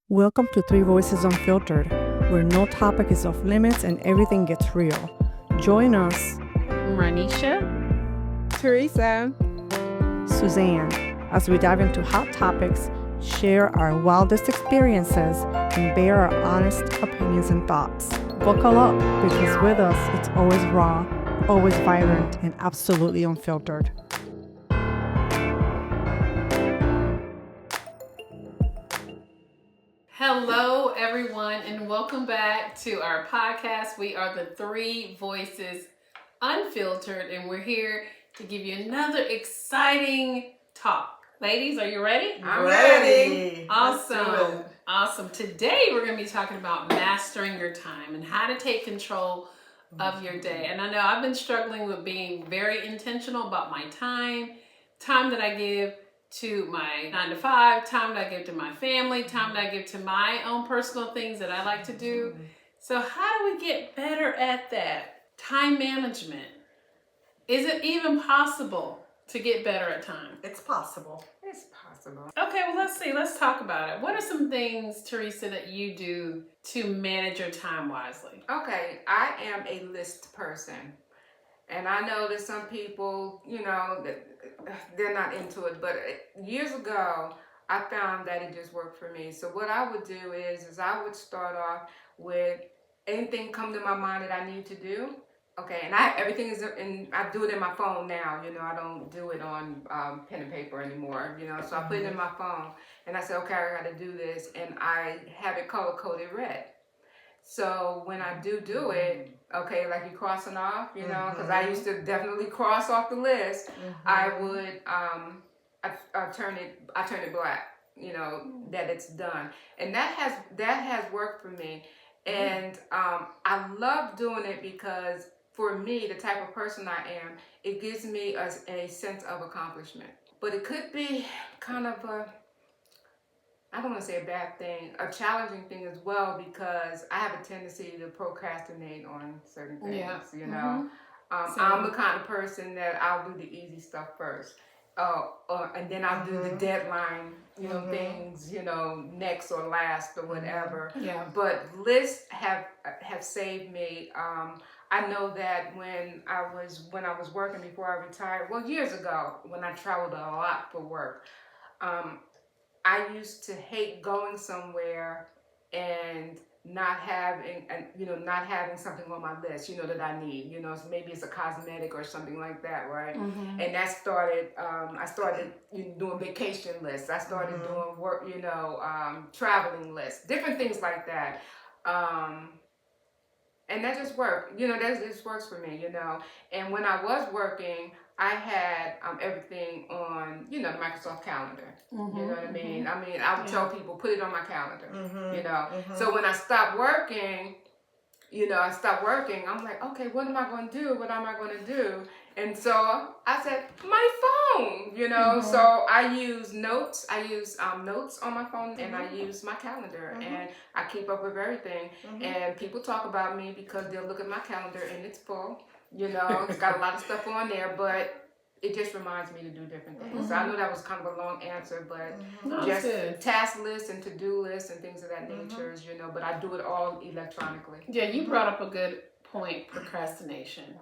Welcome to Three Voices Unfiltered, where no topic is off limits and everything gets real. Join us, Ronisha, Theresa, Suzanne, as we dive into hot topics, share our wildest experiences, and bear our honest opinions and thoughts. Buckle up, because with us, it's always raw, always vibrant, and absolutely unfiltered. hello everyone, and welcome back to our podcast. We are the Three Voices Unfiltered, and we're here to give you another exciting talk. Ladies, are you ready? I'm ready. Awesome. Today we're going to be talking about mastering your time and how to take control of your day. And I know I've been struggling with being very intentional about my time that I give to my 9 to 5, time that I give to my family, time that I give to my own personal things that I like to do. So how do we get better at that? Time management. Is it even possible to get better at time? It's possible. It's possible. Okay, well, let's see. Let's talk about it. What are some things, Theresa, that you do to manage your time wisely? Okay, I am a list person. And I know that some people, they're not into it. But years ago, I found that it just worked for me. So what I would do is I would start off with anything come to my mind that I need to do. Okay, and everything is I do it in my phone now. I don't do it on pen and paper anymore. So I put it in my phone, and I say, okay, I got to do this, and I have it color coded red. So when I do it, okay, like you crossing off, because I used to definitely cross off the list. I would I turn it black, that it's done, and that has worked for me, and I love doing it because for me, the type of person I am, it gives me a sense of accomplishment. But it could be kind of I don't want to say a bad thing, a challenging thing as well, because I have a tendency to procrastinate on certain things. Yeah. I'm the kind of person that I'll do the easy stuff first, and then I'll do the deadline, things, next or last or whatever. Yeah. But lists have saved me. I know that when I was working before I retired, well, years ago, when I traveled a lot for work. I used to hate going somewhere and not having something on my list, that I need, so maybe it's a cosmetic or something like that, right? And that started, I started doing vacation lists. I started doing work, traveling lists, different things like that. And that just worked, that just works for me, And when I was working, I had everything on, the Microsoft calendar. You know what I mean? I would tell people, put it on my calendar, So when I stopped working, I'm like, okay, what am I going to do? What am I going to do? And so I said, my phone, So I use notes. I use notes on my phone, and I use my calendar, and I keep up with everything. And people talk about me because they'll look at my calendar and it's full. It's got a lot of stuff on there, but it just reminds me to do different things. So I know that was kind of a long answer, but just good. task lists and to-do lists and things of that nature, but I do it all electronically. Yeah, you brought up a good point, procrastination.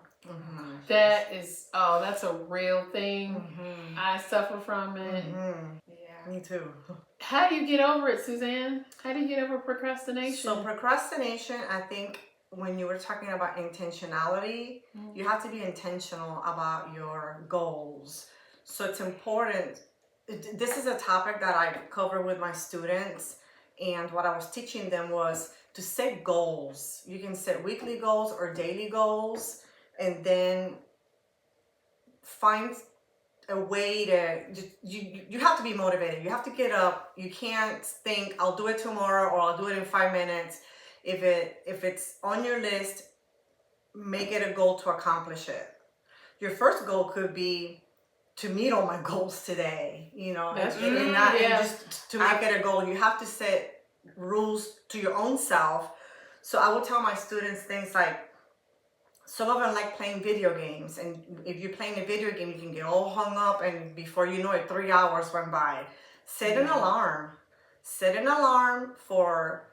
That's a real thing. I suffer from it. Yeah, me too. How do you get over it, Suzanne? How do you get over procrastination? So procrastination, I think when you were talking about intentionality, you have to be intentional about your goals. So it's important. This is a topic that I cover with my students, and what I was teaching them was to set goals. You can set weekly goals or daily goals, and then find a way to you have to be motivated. You have to get up. You can't think I'll do it tomorrow or I'll do it in 5 minutes. If it's on your list, make it a goal to accomplish it. Your first goal could be to meet all my goals today, and just to make it a goal. You have to set rules to your own self. So I would tell my students things like, some of them like playing video games, and if you're playing a video game, you can get all hung up, and before you know it, 3 hours went by. Set an alarm. set an alarm for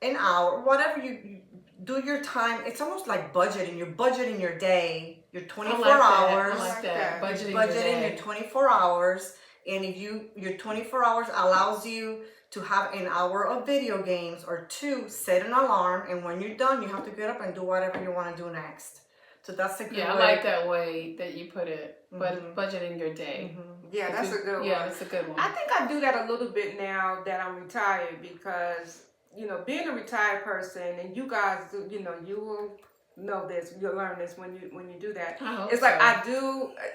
an hour, whatever you do your time. It's almost like budgeting. You're budgeting your day, your 24 hours. I like that. Budgeting You're your day. your 24 hours. And if your 24 hours allows you to have an hour of video games or two, set an alarm. And when you're done, you have to get up and do whatever you want to do next. So that's a good way. I like that way that you put it. But budgeting your day. Yeah, that's a good one. Yeah, that's a good one. I think I do that a little bit now that I'm retired because, being a retired person, and you guys, you will know this, you'll learn this when you do that. It's like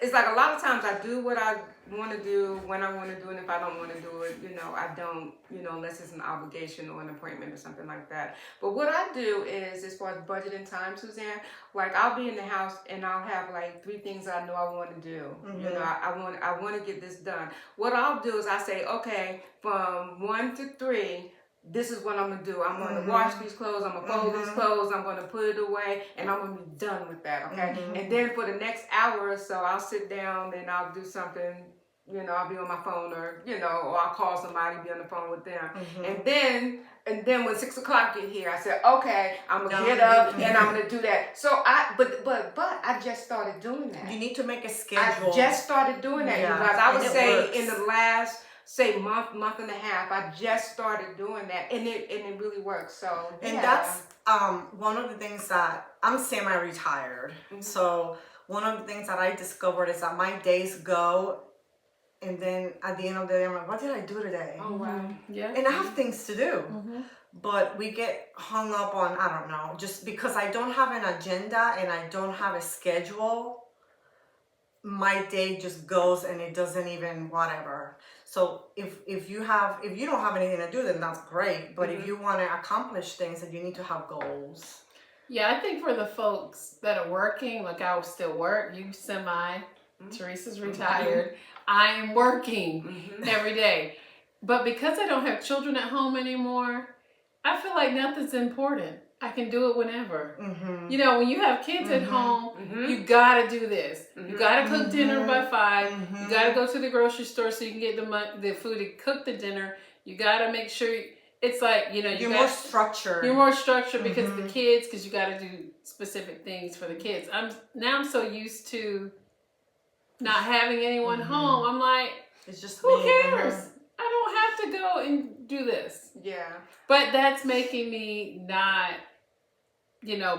it's like a lot of times I do what I want to do when I want to do it, and if I don't want to do it, I don't, unless it's an obligation or an appointment or something like that. But what I do is, as far as budgeting time, Suzanne, like I'll be in the house and I'll have like 3 things I know I want to do. I want to get this done. What I'll do is I say, okay, from 1 to 3, this is what I'm going to do. I'm going to wash these clothes. I'm going to fold these clothes. I'm going to put it away. And I'm going to be done with that, okay? And then for the next hour or so, I'll sit down and I'll do something. I'll be on my phone or I'll call somebody, be on the phone with them. And then when 6 o'clock get here, I said, okay, I'm going to get up and I'm going to do that. So but I just started doing that. You need to make a schedule. I just started doing that, you guys. I would say in the last... month and a half, I just started doing that, and it really works. So and that's one of the things that I'm semi-retired. So one of the things that I discovered is that my days go, and then at the end of the day, I'm like, what did I do today? Oh wow, yeah. And I have things to do, but we get hung up on, I don't know, just because I don't have an agenda and I don't have a schedule. My day just goes and it doesn't even whatever. So if you don't have anything to do, then that's great. But if you want to accomplish things, then you need to have goals. Yeah, I think for the folks that are working, like I will still work. You Theresa's retired. I am working every day. But because I don't have children at home anymore, I feel like nothing's important. I can do it whenever. When you have kids at home, you gotta do this. You gotta cook dinner by 5. You gotta go to the grocery store so you can get the food to cook the dinner. You gotta make sure it's like you're more structured. You're more structured because of the kids, because you gotta do specific things for the kids. I'm so used to not having anyone home. I'm like, it's just who cares? I don't have to go and do this. Yeah. But that's making me not,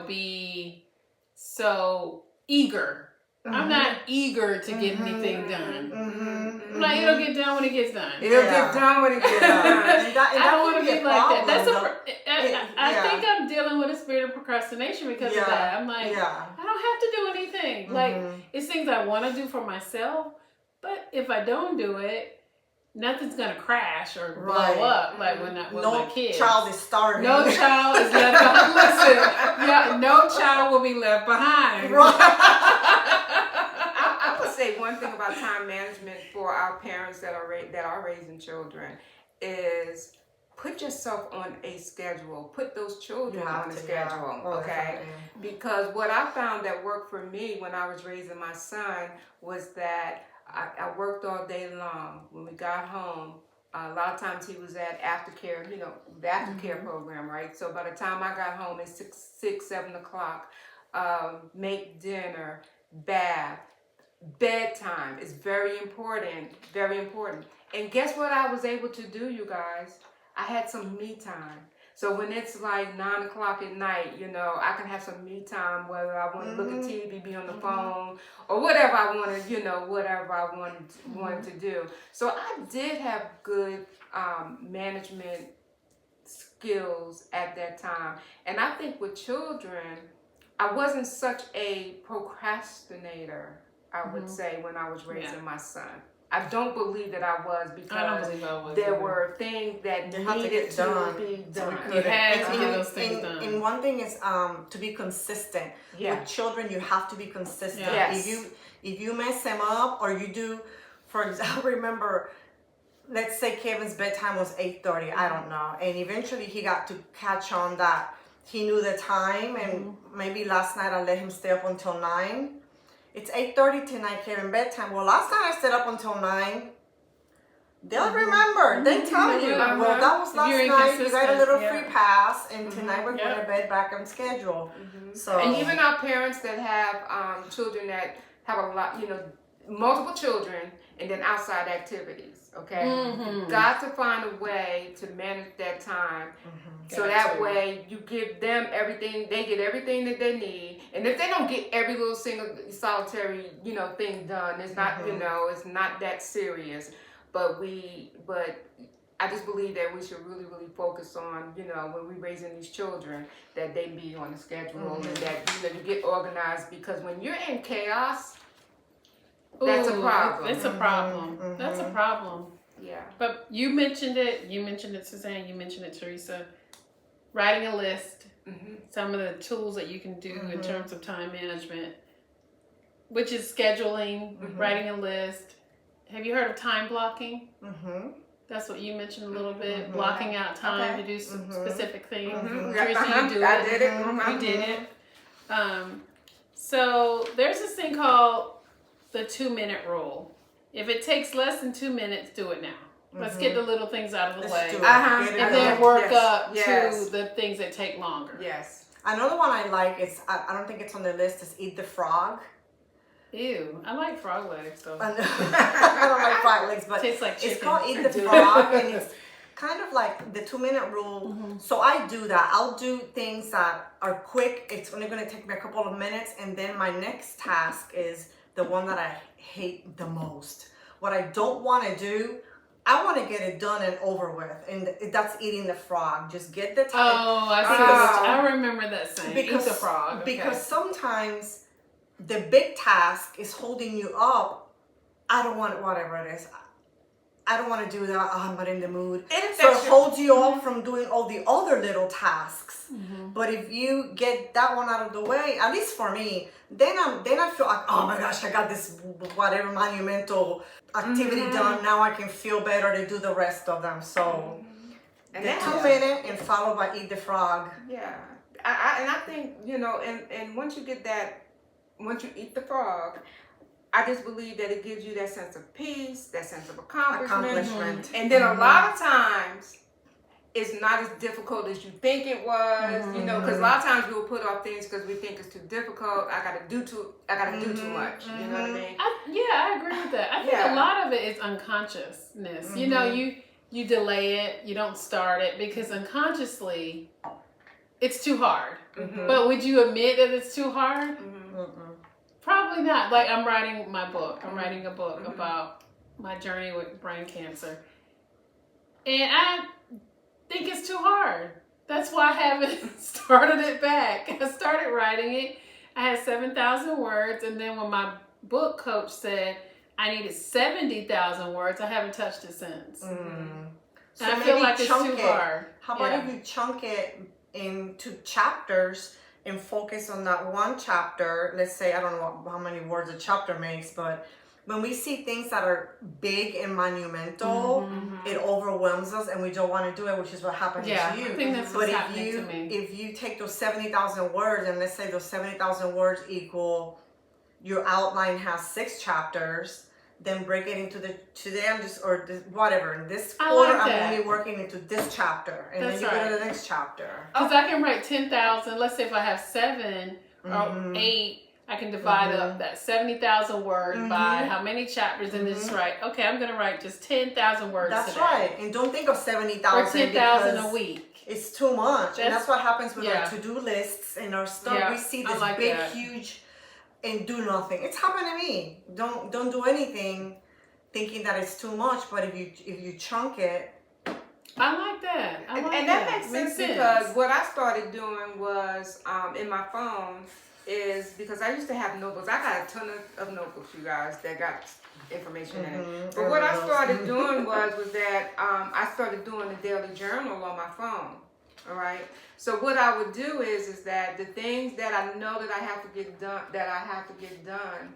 be so eager. I'm not eager to get anything done. I'm like, it'll get done when it gets done. It'll get done when it gets done. I don't want to be like that. I think I'm dealing with a spirit of procrastination because of that. I'm like, I don't have to do anything. Like, it's things I want to do for myself, but if I don't do it, nothing's gonna crash or blow up like when my kids. No child is starving. No child is left behind. Listen, no child will be left behind. I would say one thing about time management for our parents that are raising children is put yourself on a schedule. Put those children on a schedule, okay? Because what I found that worked for me when I was raising my son was that I worked all day long. When we got home, a lot of times he was at aftercare, the aftercare program, right? So by the time I got home at 7 o'clock, make dinner, bath, bedtime is very important, very important. And guess what I was able to do, you guys? I had some me time. So when it's like 9 o'clock at night, I can have some me time, whether I want to look at TV, be on the phone, or whatever I wanted, whatever I wanted to do. So I did have good management skills at that time. And I think with children, I wasn't such a procrastinator, I would say, when I was raising my son. I don't believe that I was because there were things that needed to be done. You had to get those things done. And one thing is to be consistent. Yeah. With children, you have to be consistent. Yes. If you mess them up or you do, for example, remember, let's say Kevin's bedtime was 8:30. I don't know, and eventually he got to catch on that he knew the time, and maybe last night I let him stay up until 9. It's 8:30 tonight, Kevin, bedtime. Well, last night I stayed up until 9 they'll remember. They tell you, Uh-huh. well, that was If last you're night. You got a little inconsistent, free pass, and tonight we're going Yep. to bed back on schedule. So And even our parents that have children that have a lot, multiple children, and then outside activities. Okay, you got to find a way to manage that time, so that way you give them everything. They get everything that they need, and if they don't get every little single solitary, thing done, it's not, it's not that serious. But I just believe that we should really, really focus on, when we're raising these children, that they be on the schedule and that you get organized, because when you're in chaos, that's a problem. It's a problem. That's a problem. Yeah. But you mentioned it. You mentioned it, Suzanne. You mentioned it, Theresa. Writing a list. Some of the tools that you can do in terms of time management, which is scheduling, writing a list. Have you heard of time blocking? That's what you mentioned a little bit. Blocking out time to do some specific things. Theresa, you do it. I did it. You did it. So there's this thing called the 2-minute rule. If it takes less than 2 minutes, do it now. Let's get the little things out of the way. do it. And then work up Yes. to the things that take longer. Yes. Another one I like is, I don't think it's on the list, is eat the frog. Ew, I like frog legs though. I don't like frog legs, but Tastes like it's chicken. called eat the frog, and it's kind of like the 2-minute rule. So I do that. I'll do things that are quick. It's only going to take me a couple of minutes, and then my next task is the one that I hate the most. What I don't want to do, I want to get it done and over with, and that's eating the frog. Just get the time. Oh, I remember that saying. Eat the frog. Okay. Because sometimes the big task is holding you up. I don't want whatever it is. I don't want to do that. Oh, I'm not in the mood. So it holds you up from doing all the other little tasks. But if you get that one out of the way, at least for me, then I feel like, oh my gosh, I got this whatever monumental activity done. Now I can feel better to do the rest of them. So the 2-minute and followed by eat the frog. Yeah. I think, and once you get that, once you eat the frog, I just believe that it gives you that sense of peace, that sense of accomplishment. And then a lot of times, it's not as difficult as you think it was, because a lot of times we'll put off things because we think it's too difficult. I gotta do too much. You know what I mean? I agree with that. I think a lot of it is unconsciousness. You delay it, you don't start it because unconsciously it's too hard. But would you admit that it's too hard? Probably not. Like I'm writing my book. I'm writing a book about my journey with brain cancer. And I think it's too hard. That's why I haven't started it back. I started writing it. I had 7,000 words. And then when my book coach said I needed 70,000 words, I haven't touched it since. So and I feel like it's too hard. How about if you chunk it into chapters and focus on that one chapter? Let's say, I don't know how many words a chapter makes, but when we see things that are big and monumental, it overwhelms us and we don't want to do it, which is what happened to you. I think that's what's happening to me. If you take those 70,000 words, and let's say those 70,000 words equal, your outline has 6 chapters, then break it into today I'm just, or this, whatever, in this quarter I'm only working into this chapter, and then you go to the next chapter. Because I can write 10,000, let's say if I have 7 or 8, I can divide up that 70,000 words by how many chapters, and just write, okay, I'm going to write just 10,000 words That's today. right. And don't think of 70,000 or 10,000 a week. It's too much. And that's what happens with our to-do lists and our stuff. Yeah, We see this like big, that. huge, and do nothing. It's happened to me. Don't do anything thinking that it's too much, but if you chunk it. I like that. And that makes sense because what I started doing was in my phone is, because I used to have notebooks. I got a ton of notebooks, you guys, that got information in it. But what I started doing was that I started doing a daily journal on my phone. All right. So what I would do is that the things that I know that I have to get done,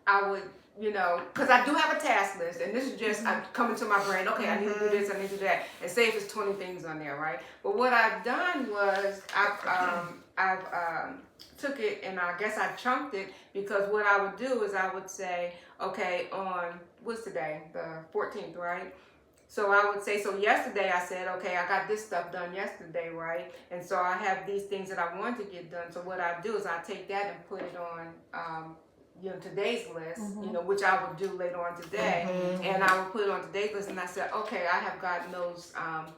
I would, because I do have a task list, and this is just I'm coming to my brain. Okay, I need to do this, I need to do that, and say if it's 20 things on there, right? But what I've done was I've took it and I guess I chunked it, because what I would do is I would say, okay, on what's today, the 14th, right? So I would say, so yesterday I said, okay, I got this stuff done yesterday, right? And so I have these things that I want to get done. So what I do is I take that and put it on, today's list, which I would do later on today. And I would put it on today's list, and I said, okay, I have gotten those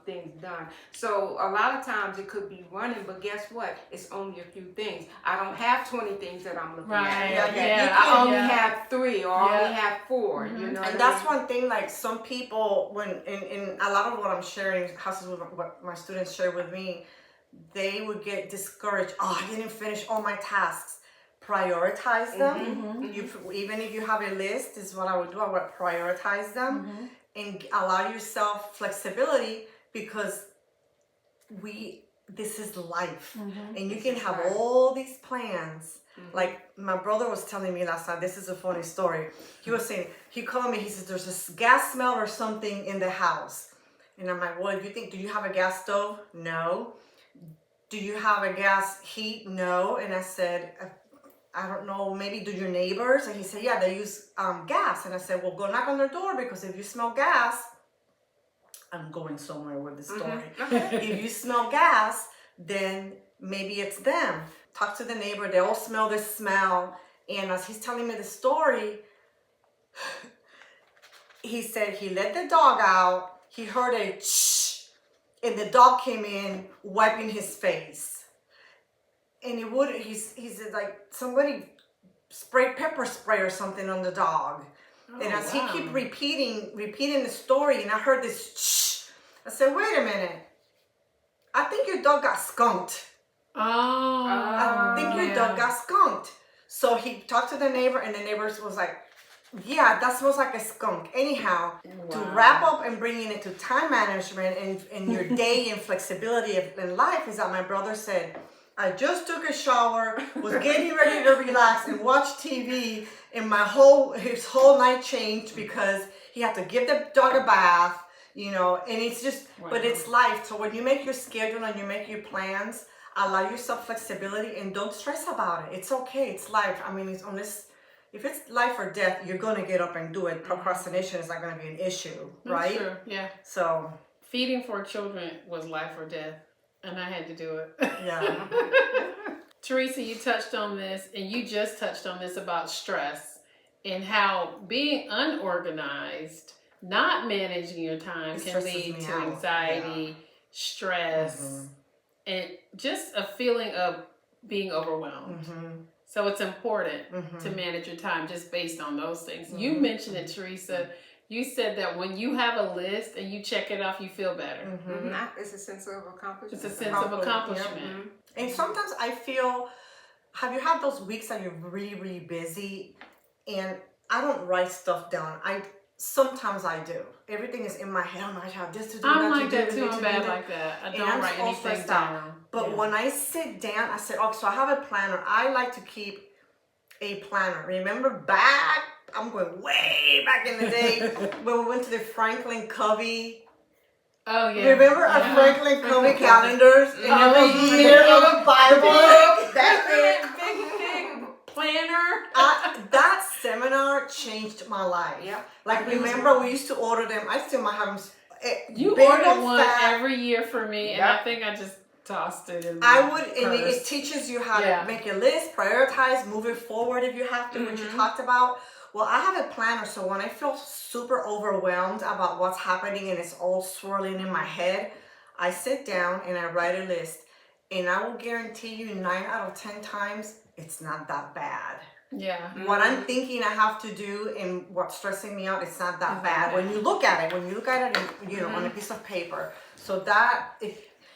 things done. So a lot of times it could be running, but guess what? It's only a few things. I don't have 20 things that I'm looking at. Okay? I only have 3 or I only have 4. You know, and that's one thing. Like some people, when in a lot of what I'm sharing, houses with what my students share with me, they would get discouraged. Oh, I didn't finish all my tasks. Prioritize them. Even if you have a list, is what I would do. I would prioritize them and allow yourself flexibility, because this is life, and you can have all these plans. Like my brother was telling me last night. This is a funny story. He was saying, he called me. He says there's a gas smell or something in the house, and I'm like, well, do you have a gas stove? No. Do you have a gas heat? No. And I said, I don't know, maybe do your neighbors? And he said, yeah, they use gas. And I said, well, go knock on their door, because if you smell gas, I'm going somewhere with this story. If you smell gas, then maybe it's them. Talk to the neighbor. They all smell this smell. And as he's telling me the story, he said he let the dog out. He heard a shh, and the dog came in wiping his face. And he said, like, somebody sprayed pepper spray or something on the dog. And as he kept repeating the story, and I heard this shh, I said, wait a minute. I think your dog got skunked. I think your dog got skunked. So he talked to the neighbor, and the neighbor was like, yeah, that smells like a skunk. Anyhow, to wrap up and bringing it to time management and your day and flexibility in life, is that my brother said, I just took a shower, was getting ready to relax and watch TV, and his whole night changed because he had to give the dog a bath, and it's just, but it's life. So when you make your schedule and you make your plans, allow yourself flexibility and don't stress about it. It's okay. It's life. I mean, if it's life or death, you're going to get up and do it. Procrastination is not going to be an issue, right? That's true. Yeah. So feeding 4 children was life or death. And I had to do it. Yeah. Theresa, you touched on this, and you just touched on this about stress and how being unorganized, not managing your time, can lead to anxiety, stress, and just a feeling of being overwhelmed. So it's important to manage your time just based on those things. You mentioned it, Theresa. You said that when you have a list and you check it off, you feel better. It's a sense of accomplishment. It's a sense of accomplishment. And sometimes I feel, have you had those weeks that you're really, really busy and I don't write stuff down? Sometimes I do. Everything is in my head. I might have this to do. I'm like that too. I'm bad like that. I don't write anything down. But when I sit down, I said, oh, so I have a planner. I like to keep a planner. Remember back, I'm going way back in the day when we went to the Franklin Covey. Oh yeah. Remember our Franklin Covey calendars? And every year of a Bible. That big planner. That seminar changed my life. Yeah. Like remember we used to order them. I still might have them. You ordered one every year for me, and I think I just tossed it in. I would, and it teaches you how to make a list, prioritize, move it forward if you have to, which you talked about. Well, I have a planner, so when I feel super overwhelmed about what's happening and it's all swirling in my head, I sit down and I write a list. And I will guarantee you 9 out of 10 times, it's not that bad. Yeah. What I'm thinking I have to do and what's stressing me out, it's not that bad. When you look at it, on a piece of paper. So that,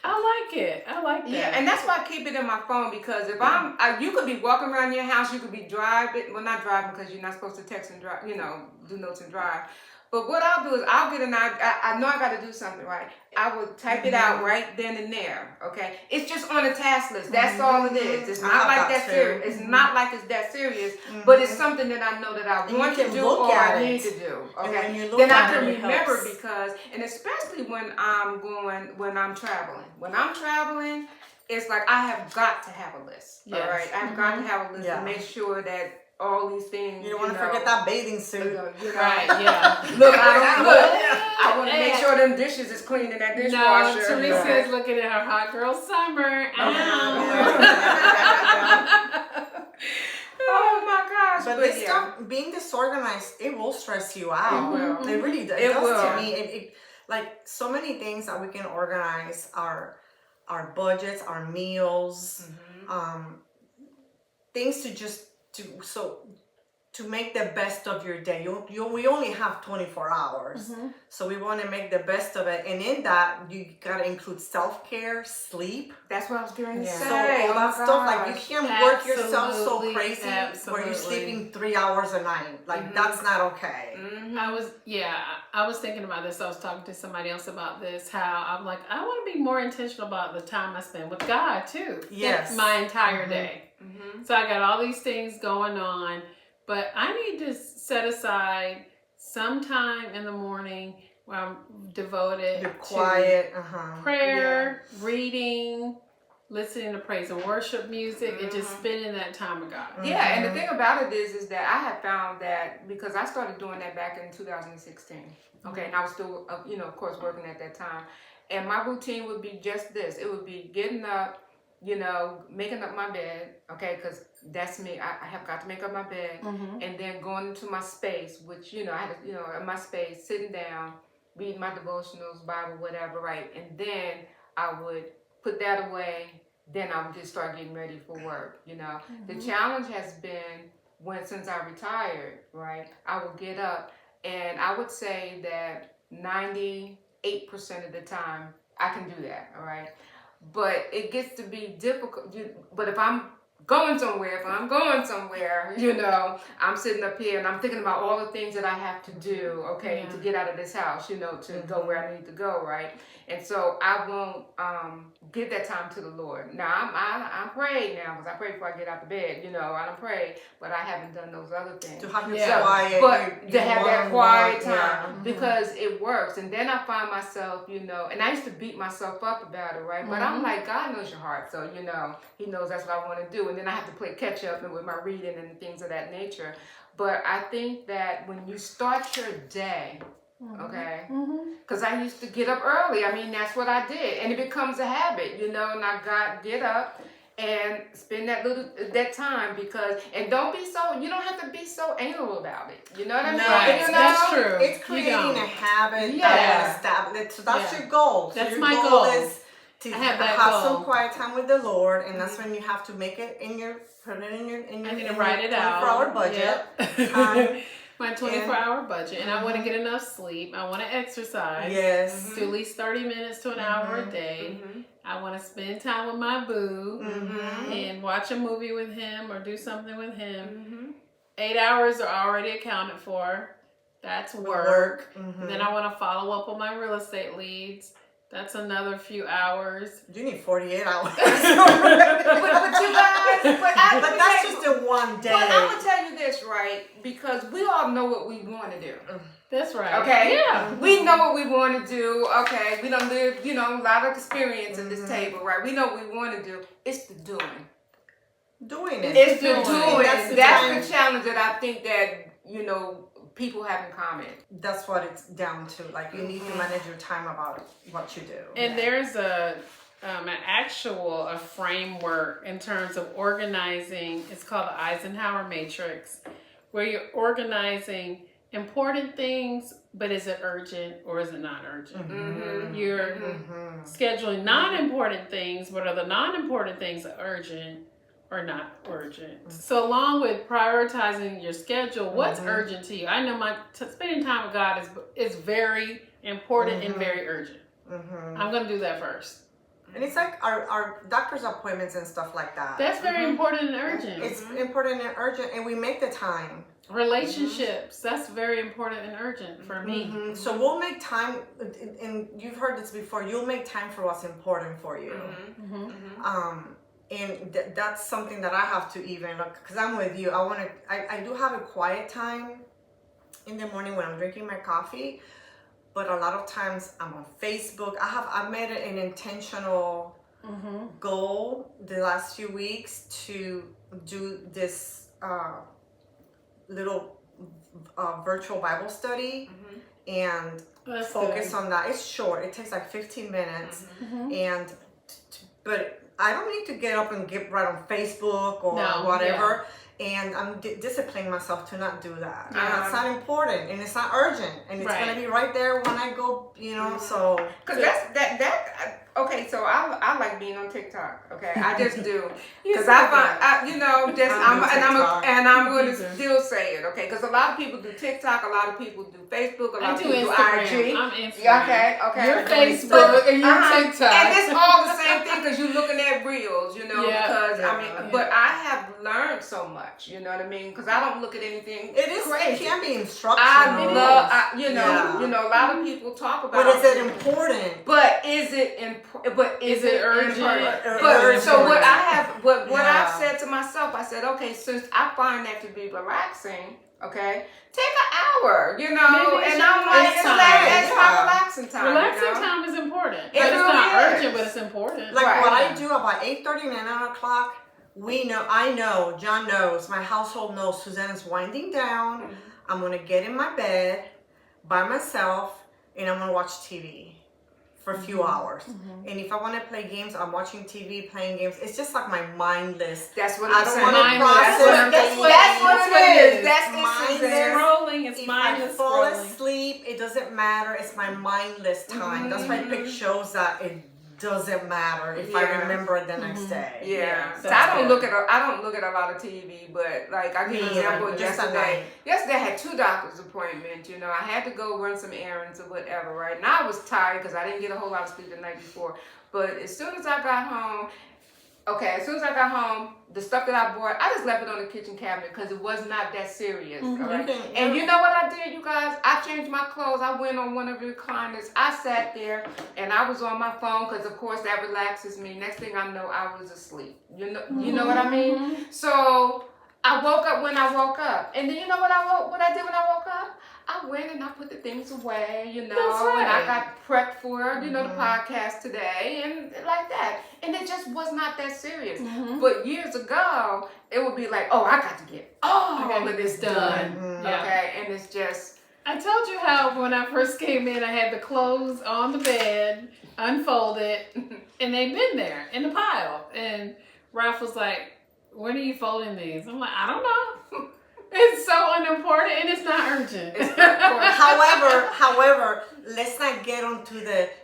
I like it. I like that. Yeah, and that's why I keep it in my phone, because if you could be walking around your house, you could be driving. Well, not driving because you're not supposed to text and drive, do notes and drive. But what I'll do is I'll get I know I got to do something, right? I would type it out right then and there, okay? It's just on a task list. That's all it is. It's not like that serious. It's not like it's that serious, but it's something that I know that I want to do or I need to do, okay? Then I can remember because, and especially when I'm traveling. When I'm traveling, it's like I have got to have a list, all right? I've got to have a list to make sure that all these things. You don't want to forget that bathing suit. Right, yeah. Look, I want to make sure them dishes is clean in that No, dishwasher. Teresa is looking at her hot girl summer. Oh my gosh! But this stuff, being disorganized, it will stress you out. It will. It really does. It It does will. to me. It like so many things that we can organize our budgets, our meals, things to make the best of your day. We only have 24 hours, so we want to make the best of it. And in that, you gotta include self-care, sleep. That's what I was going to say. So all that stuff, like you can't work yourself so Absolutely, crazy where you're absolutely. sleeping 3 hours a night. Like that's not okay. I was thinking about this. I was talking to somebody else about this, how I'm like, I want to be more intentional about the time I spend with God too. Yes. My entire day. So I got all these things going on, but I need to set aside some time in the morning where I'm devoted You're quiet. to prayer, reading, listening to praise and worship music, and just spending that time with God. Yeah, and the thing about it is that I have found that because I started doing that back in 2016. Okay, and I was still, of course, working at that time. And my routine would be just this. It would be getting up, making up my bed, okay, because that's me. I have got to make up my bed. And then going into my space, which, I had to, in my space, sitting down, reading my devotionals, Bible, whatever, right? And then I would put that away. Then I would just start getting ready for work, The challenge has been since I retired, right? I would get up and I would say that 98% of the time I can do that, all right? But it gets to be difficult. But if I'm going somewhere, I'm sitting up here and I'm thinking about all the things that I have to do, okay, to get out of this house, to go where I need to go, right? And so I won't give that time to the Lord. Now, I pray now, because I pray before I get out the bed, I don't pray, but I haven't done those other things. To have your quiet. But to have that quiet time, because it works. And then I find myself, and I used to beat myself up about it, right? But I'm like, God knows your heart, so, He knows that's what I want to do. And then I have to play catch up with my reading and things of that nature. But I think that when you start your day, okay, because I used to get up early. I mean, that's what I did, and it becomes a habit, and I get up and spend that time and you don't have to be so anal about it. You know what I mean? Right. That's true. It's creating a habit that established. So that's your goal. So That's your my goal goal. is to have some quiet time with the Lord, and that's when you have to make it put it in your I need to write it out. 24-hour budget. My 24-hour budget, and I want to get enough sleep. I want to exercise. Yes. To at least 30 minutes to an hour a day. I want to spend time with my boo and watch a movie with him or do something with him. 8 hours are already accounted for. That's work. Then I want to follow up on my real estate leads. That's another few hours. You need 48 hours. but you guys, but that's just in one day. But I'm gonna tell you this, right? Because we all know what we want to do. That's right. Okay. Yeah. We know what we want to do. Okay. We don't live, a lot of experience at this table, right? We know what we want to do. It's the doing. Doing it. It's the doing. That's the challenge that I think that people have in common. That's what it's down to. Like you need to manage your time about what you do. And there's an actual framework in terms of organizing. It's called the Eisenhower Matrix, where you're organizing important things, but is it urgent or is it not urgent? You're scheduling non-important things, but are the non-important things urgent or not urgent? So along with prioritizing your schedule, what's urgent to you? I know spending time with God is very important and very urgent. I'm going to do that first. And it's like our doctor's appointments and stuff like that. That's very important and urgent. It's important and urgent, and we make the time. Relationships, that's very important and urgent for me. So we'll make time, and you've heard this before, you'll make time for what's important for you. And that's something that I have to even look, because I'm with you. I do have a quiet time in the morning when I'm drinking my coffee, but a lot of times I'm on Facebook. I've made it an intentional goal the last few weeks to do this little virtual Bible study and That's focus good. on that. It's short. It takes like 15 minutes, Mhm. and but I don't need to get up and get right on Facebook or No, whatever. And I'm disciplining myself to not do that. Yeah. It's not important, and it's not urgent, and it's Right. gonna be right there when I go. So Cause that. Okay, so I like being on TikTok. Okay, I just do. You Cause said I that. find I'm I'm going to Me too. still say it. Okay, cause a lot of people do TikTok, a lot of people do Facebook, a lot I of do people Instagram. do IG. I'm Instagram. Yeah, okay. You're I do Instagram. Facebook and you're TikTok. And it's all the same thing because you're looking at reels, Yeah, because yeah. but I have learned so much, you know what I mean? Because I don't look at anything it is. crazy. It can be instructional. I It love, is. Yeah. a lot of people talk about. But is it important? But is it important? But Is it urgent? But so what I have, what Yeah. I've said to myself, I said, okay, since I find that to be relaxing, okay, take an hour, Maybe it's and your I'm like, relaxing that's time. my relaxing time. Relaxing time is important. It But it's not really is. urgent, but it's important. Like Right. what I do about 8:30 and 9 o'clock. I know, John knows, my household knows Suzanne is winding down. I'm gonna get in my bed by myself and I'm gonna watch TV for a few hours. And if I want to play games, I'm watching TV, playing games. It's just like my mindless. That's what I I'm don't saying. want to Mindless. process That's what things. it is. That's Mindless. Suzanne. Scrolling, it's If mindless I fall scrolling. asleep, it doesn't matter. It's my mindless time. That's why I pick shows that it doesn't matter if I Yeah. remember it the next day. Yeah, so that's I don't good. look at a lot of TV, but like I give Me an example. either, just at Yesterday I had 2 doctor's appointments. I had to go run some errands or whatever, right? And I was tired because I didn't get a whole lot of sleep the night before. But as soon as I got home, the stuff that I bought, I just left it on the kitchen cabinet because it was not that serious. All right? And you know what I did, you guys? I changed my clothes. I went on one of the recliners. I sat there and I was on my phone because, of course, that relaxes me. Next thing I know, I was asleep. You know what I mean? So I woke up when I woke up, and then you know what I did when I woke up? I went and I put the things away, That's and right. I got prepped for, the podcast today, and like that. And it just was not that serious. But years ago, it would be like, oh, I got to get all of this done. Yeah. Okay, and it's just... I told you how when I first came in, I had the clothes on the bed, unfolded, and they've been there in the pile. And Ralph was like, when are you folding these? I'm like, I don't know. It's so unimportant and it's not urgent. However, let's not get onto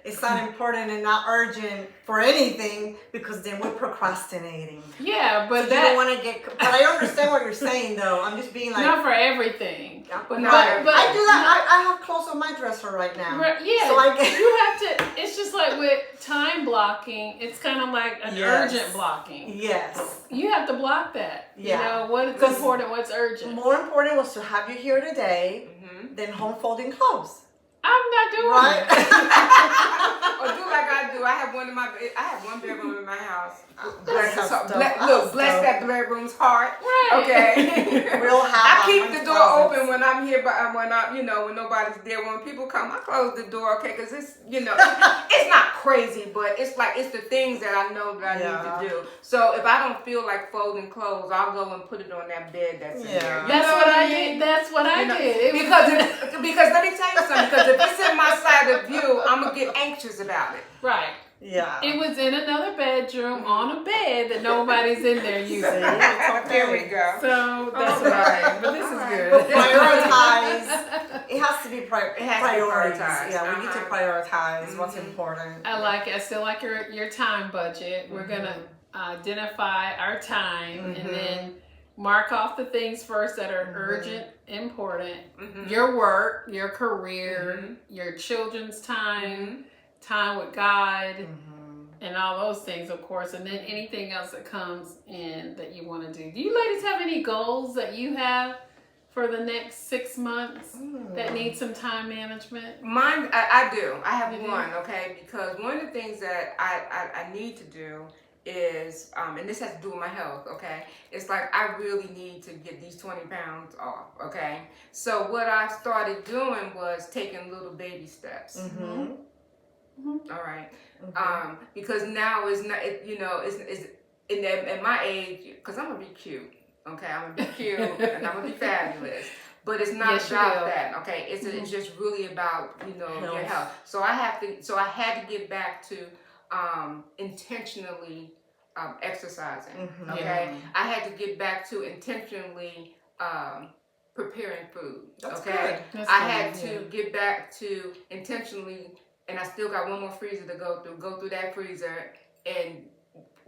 it's not important and not urgent for anything because then we're procrastinating. Yeah, but You don't want to get. But I understand what you're saying though. I'm just being like. not for everything. But But I do that. I have clothes on my dresser right now. Yeah, So I get. you have to. It's just like with time blocking. It's kind of like an Yes. urgent blocking. Yes. You have to block that. Yeah. You know what's Because important, what's urgent. More important was to have you here today than home folding clothes. I'm not doing Right? it. Or do like I do. I have one bedroom in my house. Bless Bless that that bedroom's heart. Right. Okay. Real I hot. keep the door open when I'm here, but when nobody's there. When people come, I close the door, okay? Because it's it's not crazy, but it's the things that I know that I need to do. So if I don't feel like folding clothes, I'll go and put it on that bed that's in there. That's what I did. That's what I did. Because let me tell you something. Because if it's in my side of view, I'm gonna get anxious about it. Right. Yeah. It was in another bedroom on a bed that nobody's in there using. There we go. So that's All what right. I did. But this All is right. good. But prioritize. It has to be It has to be priorities. prioritized. Yeah, we need to prioritize what's important. I like it. I still like your time budget. We're gonna identify our time and then mark off the things first that are urgent, important. Your work, your career, your children's time, time with God, and all those things, of course. And then anything else that comes in that you want to do. Do you ladies have any goals that you have for the next 6 months that need some time management? Mine, I do. I have You do? one, okay? Because one of the things that I need to do is, and this has to do with my health, okay? It's like I really need to get these 20 pounds off, okay? So what I started doing was taking little baby steps. All right. Because now it's not, it's in my age, because I'm gonna be cute. Okay, I'm gonna be cute and I'm gonna be fabulous. But it's not Yes, you about will. that. Okay, it's just really about your health. So I had to get back to intentionally exercising. Okay, I had to get back to intentionally preparing food. That's okay, good. I had to get back to intentionally, and I still got one more freezer to go through. Go through that freezer and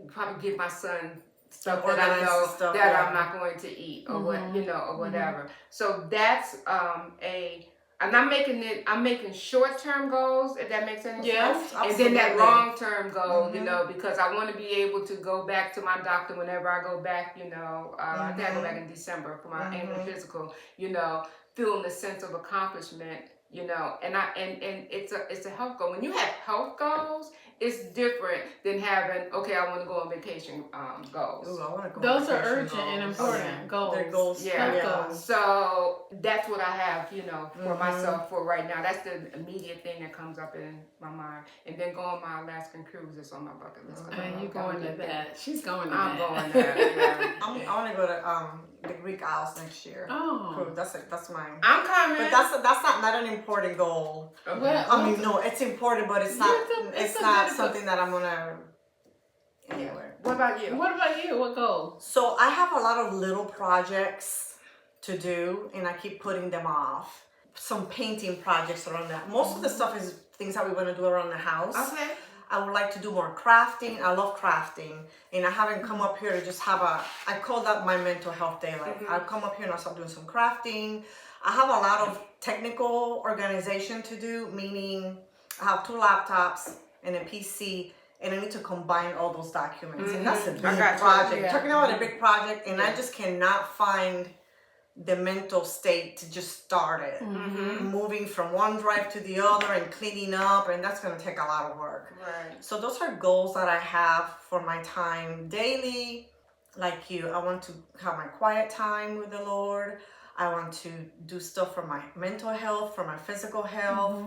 probably give my son stuff that I know that I'm not going to eat or or whatever. So that's I'm making short-term goals, if that makes any sense. And then that long-term goal, because I want to be able to go back to my doctor whenever I go back, I think I go back in December for my annual physical, feeling the sense of accomplishment, and it's a health goal. When you have health goals, it's different than having, I want to go on vacation goals. Ooh, I want to go Those on are vacation urgent and goals. important goals. They're goals. Health goals. So that's what I have, for myself for right now. That's the immediate thing that comes up in my mind. And then go on my Alaskan cruise is on my bucket list. And you going to that? She's going to I'm that. going there. Yeah. I want to go to the Greek Isles next year. Oh, That's mine. I'm coming. But that's not an important goal. Okay. Well, I mean, no, it's important, but it's not. It's not something that I'm gonna. Anyway. What about you? What goal? So I have a lot of little projects to do, and I keep putting them off. Some painting projects around that. Most of the stuff is things that we want to do around the house. Okay. I would like to do more crafting. I love crafting, and I haven't come up here to just have I call that my mental health day. Like I'll come up here and I'll start doing some crafting. I have a lot of technical organization to do, meaning I have 2 laptops and a PC, and I need to combine all those documents. And that's a big project. Talking about a big project, and I just cannot find the mental state to just start it. Moving from one drive to the other and cleaning up, and that's going to take a lot of work. Right. So those are goals that I have for my time daily. Like you, I want to have my quiet time with the Lord. I want to do stuff for my mental health, for my physical health.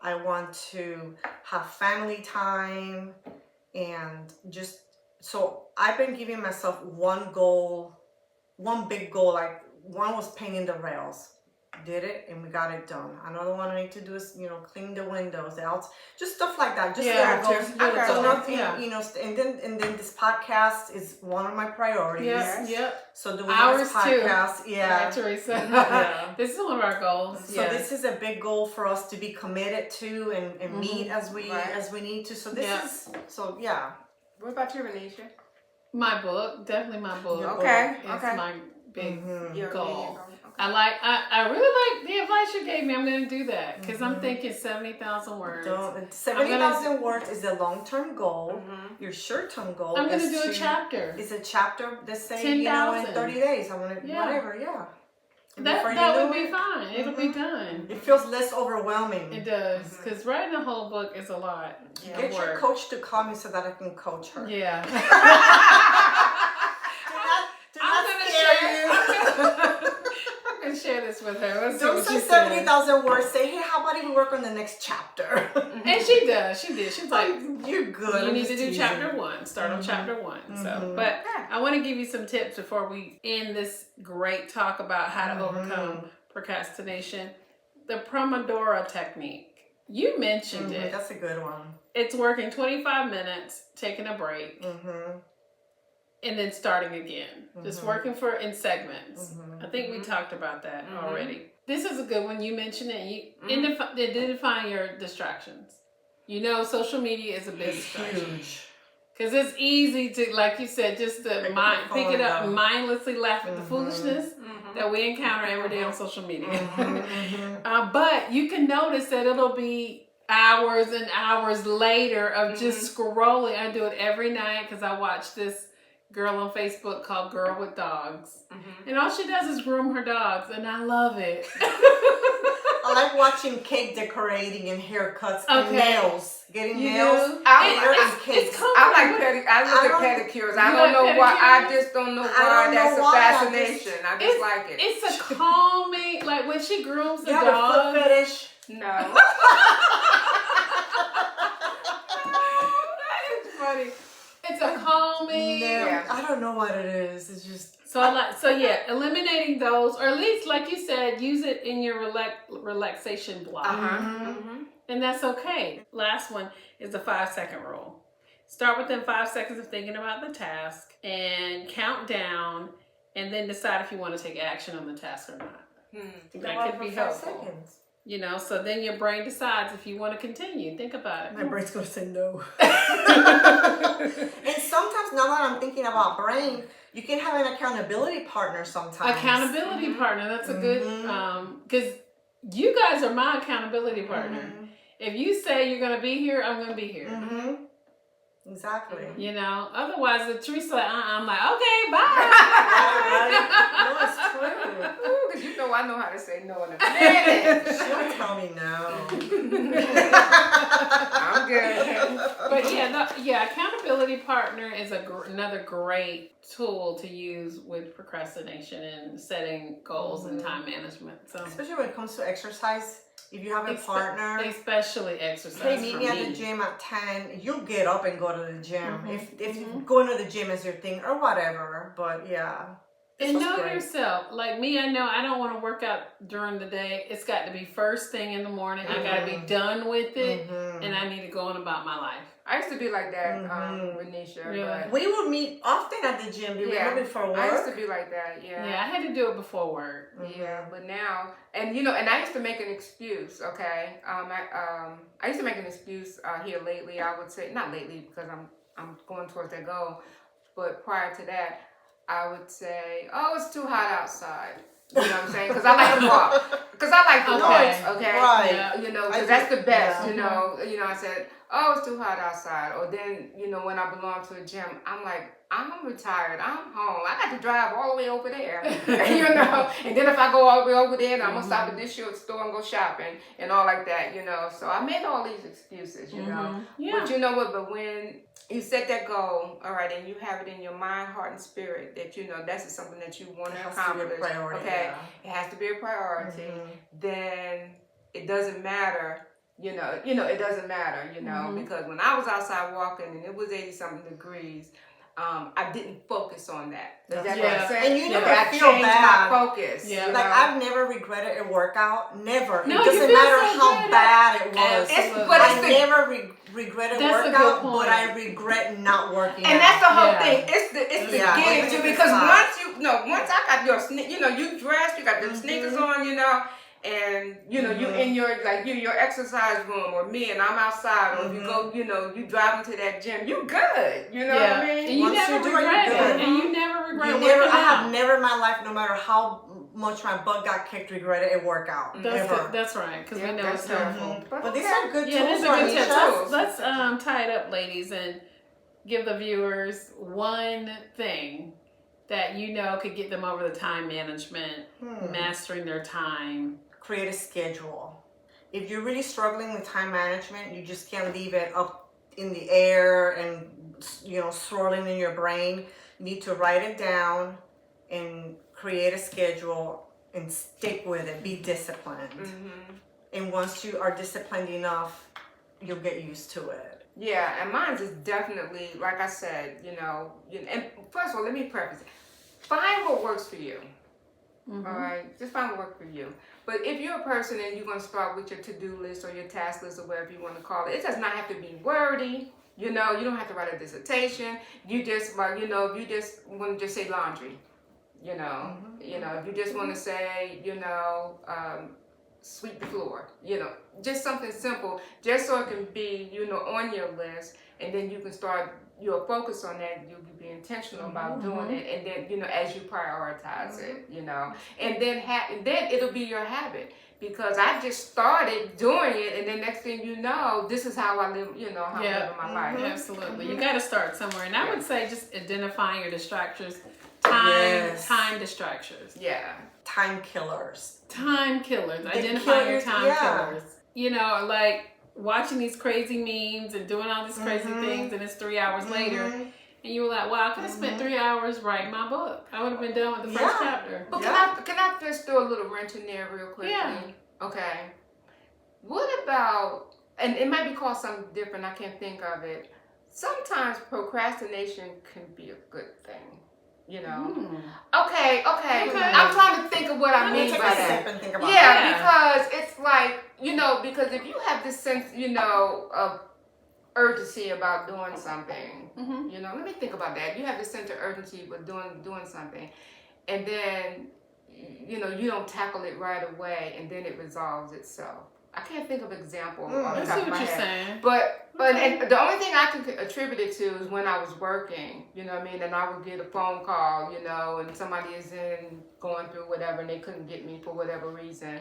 I want to have family time, and just, so I've been giving myself one goal, one big goal. Like one was painting the rails. Did it, and we got it done. Another one I need to do is, clean the windows out, just stuff like that. Just little goals. So nothing, and then this podcast is one of my priorities. Yep. So doing Ours this podcast, too. Right, Theresa. This is one of our goals. So this is a big goal for us to be committed to and meet as we need to. So this is What about you, Ronisha? My book, definitely my book. Okay. It's my big goal. Okay. I really like the advice you gave me. I'm going to do that because I'm thinking 70,000 words. 70,000 words is a long-term goal. Your short-term goal I'm going to do a chapter. It's a chapter that say, 10,000. in 30 days. I want to, whatever, That would be fine. It'll be done. It feels less overwhelming. It does. Because writing a whole book is a lot. Get your coach to call me so that I can coach her. Yeah. I'm going to share this with her. Let's Don't say 70,000 words. Say, hey, how about if we work on the next chapter? And she does. She did. She's like, you're good. You need to do chapter 1. Start on chapter 1. So, but I want to give you some tips before we end this great talk about how to overcome procrastination. The Pomodoro technique. You mentioned it. That's a good one. It's working 25 minutes, taking a break. And then starting again. Just working in segments. I think we talked about that already. This is a good one. You mentioned it. You identify your distractions. Social media is a big distraction. Because it's easy to, like you said, just to pick it up and mindlessly laugh at the foolishness that we encounter every day on social media. But you can notice that it'll be hours and hours later of just scrolling. I do it every night because I watch this girl on Facebook called Girl with Dogs. And all she does is groom her dogs, and I love it. I like watching cake decorating and haircuts and nails. Getting nails. I look at pedicures. I don't know why. I just don't know why that's a fascination. I just like it. It's a calming, like when she grooms the dog. You have a foot fetish? No. That is funny. It's a calming. Yeah, I don't know what it is. It's just So eliminating those, or at least like you said, use it in your relaxation block. And that's okay. Last one is the 5-second rule. Start within 5 seconds of thinking about the task and count down, and then decide if you want to take action on the task or not. That could be helpful. seconds. You know, so then your brain decides if you want to continue. Think about it. My brain's gonna say no. And sometimes, now that I'm thinking about brain, you can have an accountability partner sometimes. Accountability partner. That's a good, because you guys are my accountability partner. If you say you're going to be here, I'm going to be here. Exactly. You know, otherwise the Theresa, I'm like, okay, bye. Right. No, it's true. Because you know I know how to say no in a minute. She'll tell me no. I'm good. But accountability partner is another great tool to use with procrastination and setting goals and time management. So especially when it comes to exercise. If you have a partner, especially exercise. Hey, meet me at the gym at 10. You'll get up and go to the gym. If going to the gym is your thing or whatever. But yeah. And know yourself. Like me, I know I don't want to work out during the day. It's got to be first thing in the morning. I got to be done with it, and I need to go on about my life. I used to be like that, Ronisha. Really? We would meet often at the gym. Before work. I used to be like that. Yeah. Yeah, I had to do it before work. Yeah, but now, and I used to make an excuse. Okay, I used to make an excuse here lately. I would say not lately because I'm going towards that goal, but prior to that, I would say, oh, it's too hot outside. You know what I'm saying? Because I like to walk. Because I like the noise. Okay. Right. Yeah. You know, because that's the best. Yeah. You know. I said, oh, it's too hot outside. Or then, when I belong to a gym, I'm like, I'm retired. I'm home. I got to drive all the way over there. And then if I go all the way over there, then I'm gonna stop at this store and go shopping and all like that. So I made all these excuses. Yeah. But you know what? But when you set that goal, all right, and you have it in your mind, heart, and spirit that that's something that you want to accomplish. Okay, it has to be a priority. Then it doesn't matter. It doesn't matter. Because when I was outside walking and it was 80-something degrees, I didn't focus on that. Does that make sense? And you never I feel changed bad. my focus. Yeah. Like I've never regretted a workout. Never. No, it doesn't matter how bad it was. I never regretted workout, but I regret not working. And that's the whole thing. It's the getting to, because once I got your you dressed, you got them sneakers on, and you in your your exercise room, or me, and I'm outside, or if you go, you drive into that gym, you good. You know what I mean? And you never regret it. And you never regret it. I have never in my life, no matter how much my butt got kicked, regretted a workout. That's right, because we know it's helpful. But these are good tools. Yeah, these are good tips. Let's tie it up, ladies, and give the viewers one thing that could get them over the time management, mastering their time. Create a schedule. If you're really struggling with time management, you just can't leave it up in the air and swirling in your brain. You need to write it down and create a schedule and stick with it. Be disciplined. And once you are disciplined enough, you'll get used to it. Yeah, and mine is definitely, like I said, and first of all, let me preface it. Find what works for you. All right, just find what works for you. But if you're a person and you're going to start with your to-do list or your task list or whatever you want to call it, it does not have to be wordy. You don't have to write a dissertation. You just, if you just want to just say laundry, if you just want to say, sweep the floor, just something simple, just so it can be, on your list, and then you can start your focus on that. You'll be intentional about doing it, and then as you prioritize it, and then it'll be your habit, because I just started doing it, and then next thing you know, this is how I live, how I live my life. Absolutely, you got to start somewhere, and I would say just identifying your distractions, time distractions, time killers. Identifying your time killers. Like watching these crazy memes and doing all these crazy things, and it's 3 hours later, and you were like, wow, I could have spent 3 hours writing my book. I would have been done with the first chapter. But can I just throw a little wrench in there real quickly? Yeah. Okay. What about, and it might be called something different, I can't think of it, sometimes procrastination can be a good thing. You know. Okay. Okay. I'm trying to think of what I mean Take by a that. sip and think about Yeah, because it's like, because if you have this sense, of urgency about doing something, let me think about that. You have this sense of urgency with doing something, and then, you don't tackle it right away, and then it resolves itself. I can't think of an example off the I top see of my what you're head. saying. But and the only thing I can attribute it to is when I was working, and I would get a phone call, and somebody is going through whatever, and they couldn't get me for whatever reason.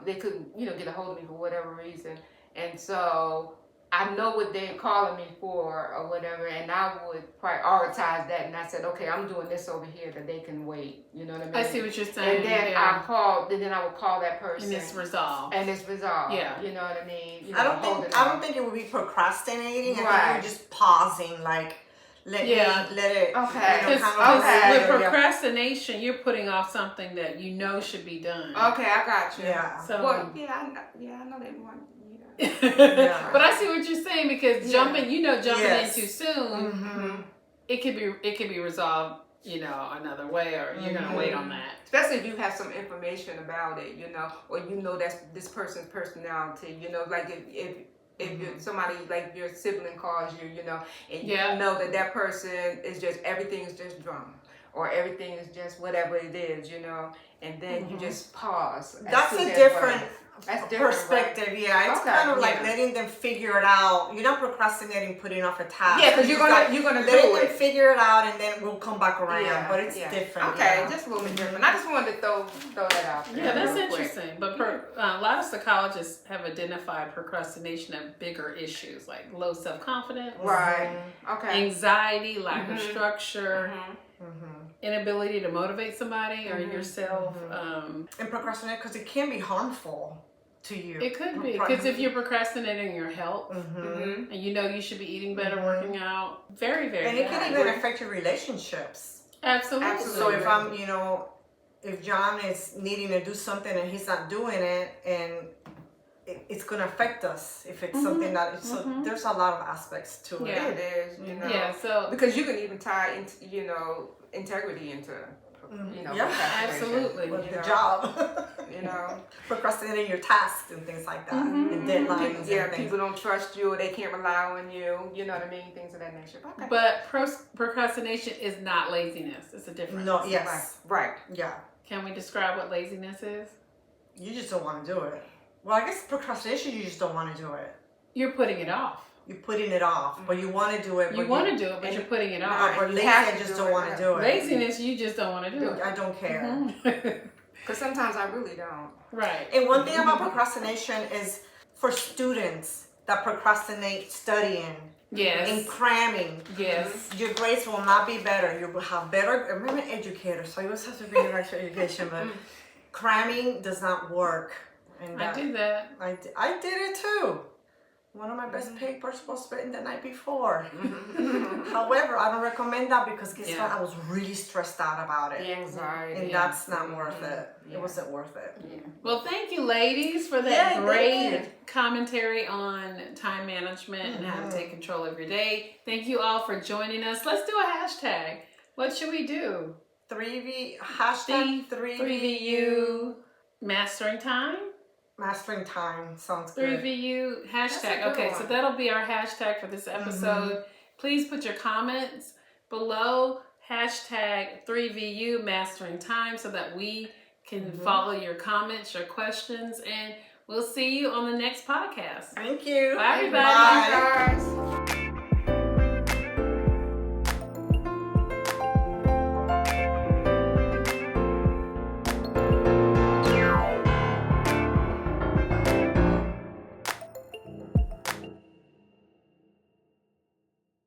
They couldn't, get a hold of me for whatever reason. And so I know what they're calling me for or whatever, and I would prioritize that. And I said, okay, I'm doing this over here that they can wait. You know what I mean? I see what you're saying. And then I would call that person. And it's resolved. Yeah. You know what I mean? I don't think it would be procrastinating. I think you're just pausing, like let it. Okay. Because with procrastination, you're putting off something that should be done. Okay, I got you. Yeah. So. I know that one. But I see what you're saying, because jumping in too soon, it could be resolved, another way, or you're gonna wait on that. Especially if you have some information about it, or that's this person's personality, like if you're somebody, like your sibling calls you, and you know that person is just, everything is just drama, or everything is just whatever it is, and then you just pause. That's a different perspective, right? Yeah. It's kind of like letting them figure it out. You're not procrastinating, putting off a task. Yeah, because you're gonna do it. Letting them figure it out, and then we'll come back around. Yeah, but it's different. Okay, just a little bit different. I just wanted to throw that out there. Yeah, that's interesting. But a lot of psychologists have identified procrastination as bigger issues, like low self-confidence, right? Okay, anxiety, lack of structure. Inability to motivate somebody or yourself. And procrastinate, because it can be harmful to you. It could be, because if you're procrastinating your health, and you should be eating better, working out, very, very and it can even affect your relationships. Absolutely. So if I'm, if John is needing to do something and he's not doing it, and it's going to affect us if it's something that, so there's a lot of aspects to it. Yeah, it is, Yeah, so. Because you can even tie, integrity into, absolutely. With the job. Procrastinating your tasks and things like that. And deadlines. People don't trust you, or they can't rely on you. You know what I mean? Things of that nature. Okay. But procrastination is not laziness. It's a difference. No, yes. Right. Yeah. Can we describe what laziness is? You just don't want to do it. Well, I guess procrastination, you just don't want to do it. You're putting it off. You're putting it off, but you want to do it. You want to do it, but you're putting it off. Or lazy, I just don't want to do it. Laziness, you just don't want to do it. I don't care. Because sometimes I really don't. Right. And one thing about procrastination is for students that procrastinate studying. Yes. And cramming. Yes. Your grades will not be better. You will have better. I'm an educator, so you always have to be in the right education, but cramming does not work. And I do that. I did it too. One of my best papers was written the night before. However, I don't recommend that, because guess what? I was really stressed out about it. The anxiety. And that's not worth it. It wasn't worth it. Yeah. Well, thank you, ladies, for that great commentary on time management and how to take control of your day. Thank you all for joining us. Let's do a hashtag. What should we do? 3VU Mastering Time. Mastering time sounds good. 3VU hashtag. Okay, so that'll be our hashtag for this episode. Please put your comments below hashtag 3VU Mastering Time so that we can follow your comments, your questions, and we'll see you on the next podcast. Thank you. Bye, everybody. Bye. Guys.